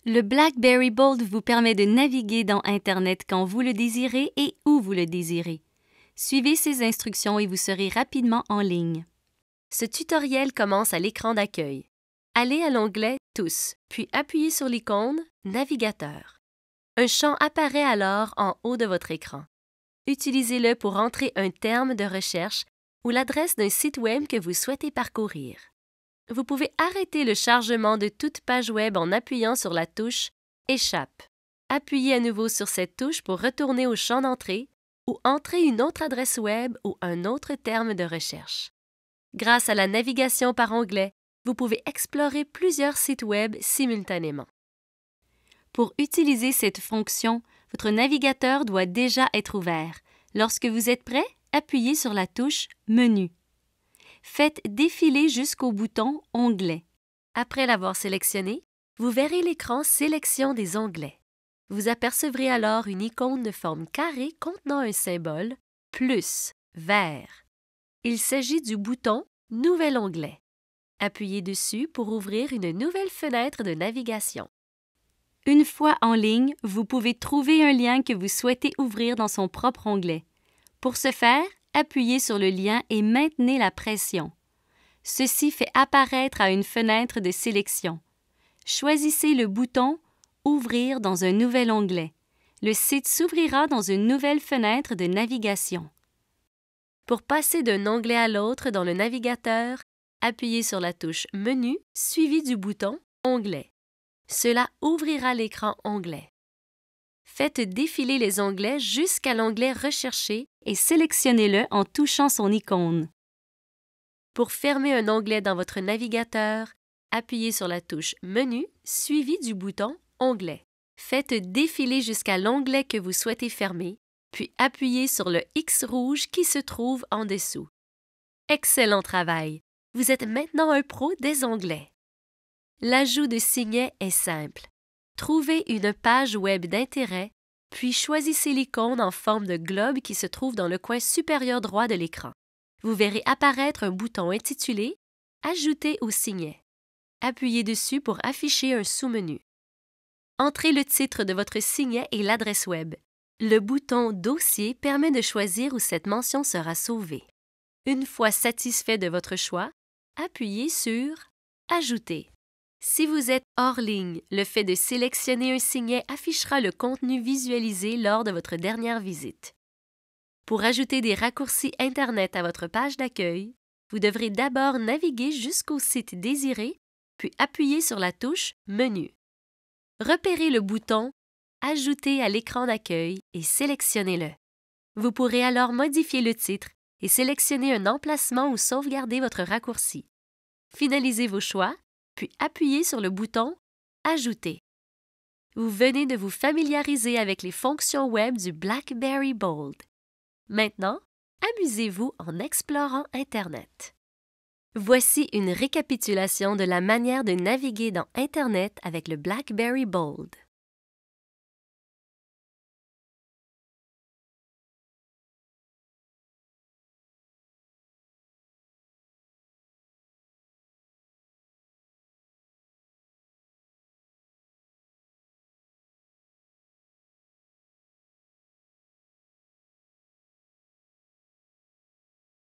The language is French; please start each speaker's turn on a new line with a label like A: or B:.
A: Le BlackBerry Bold vous permet de naviguer dans Internet quand vous le désirez et où vous le désirez. Suivez ces instructions et vous serez rapidement en ligne.
B: Ce tutoriel commence à l'écran d'accueil. Allez à l'onglet « Tous », puis appuyez sur l'icône « Navigateur ». Un champ apparaît alors en haut de votre écran. Utilisez-le pour entrer un terme de recherche ou l'adresse d'un site web que vous souhaitez parcourir. Vous pouvez arrêter le chargement de toute page web en appuyant sur la touche « Échappe ». Appuyez à nouveau sur cette touche pour retourner au champ d'entrée ou entrer une autre adresse web ou un autre terme de recherche. Grâce à la navigation par onglet, vous pouvez explorer plusieurs sites web simultanément.
A: Pour utiliser cette fonction, votre navigateur doit déjà être ouvert. Lorsque vous êtes prêt, appuyez sur la touche « Menu ». Faites défiler jusqu'au bouton « Onglets ».
B: Après l'avoir sélectionné, vous verrez l'écran « Sélection des onglets ». Vous apercevrez alors une icône de forme carrée contenant un symbole « plus » vert. Il s'agit du bouton « Nouvel onglet ». Appuyez dessus pour ouvrir une nouvelle fenêtre de navigation.
A: Une fois en ligne, vous pouvez trouver un lien que vous souhaitez ouvrir dans son propre onglet. Pour ce faire, appuyez sur le lien et maintenez la pression. Ceci fait apparaître à une fenêtre de sélection. Choisissez le bouton « Ouvrir dans un nouvel onglet ». Le site s'ouvrira dans une nouvelle fenêtre de navigation.
B: Pour passer d'un onglet à l'autre dans le navigateur, appuyez sur la touche « Menu » suivie du bouton « Onglet ». Cela ouvrira l'écran « Onglet ». Faites défiler les onglets jusqu'à l'onglet « Rechercher »
A: et sélectionnez-le en touchant son icône.
B: Pour fermer un onglet dans votre navigateur, appuyez sur la touche « Menu » suivie du bouton « Onglet ». Faites défiler jusqu'à l'onglet que vous souhaitez fermer, puis appuyez sur le X rouge qui se trouve en dessous. Excellent travail! Vous êtes maintenant un pro des onglets. L'ajout de signets est simple. Trouvez une page web d'intérêt, puis choisissez l'icône en forme de globe qui se trouve dans le coin supérieur droit de l'écran. Vous verrez apparaître un bouton intitulé « Ajouter au signet ». Appuyez dessus pour afficher un sous-menu. Entrez le titre de votre signet et l'adresse web. Le bouton « Dossier » permet de choisir où cette mention sera sauvée. Une fois satisfait de votre choix, appuyez sur « Ajouter ». Si vous êtes hors ligne, le fait de sélectionner un signet affichera le contenu visualisé lors de votre dernière visite. Pour ajouter des raccourcis Internet à votre page d'accueil, vous devrez d'abord naviguer jusqu'au site désiré, puis appuyer sur la touche « Menu ». Repérez le bouton « Ajouter à l'écran d'accueil » et sélectionnez-le. Vous pourrez alors modifier le titre et sélectionner un emplacement où sauvegarder votre raccourci. Finalisez vos choix, puis appuyez sur le bouton « Ajouter ». Vous venez de vous familiariser avec les fonctions web du BlackBerry Bold. Maintenant, amusez-vous en explorant Internet. Voici une récapitulation de la manière de naviguer dans Internet avec le BlackBerry Bold.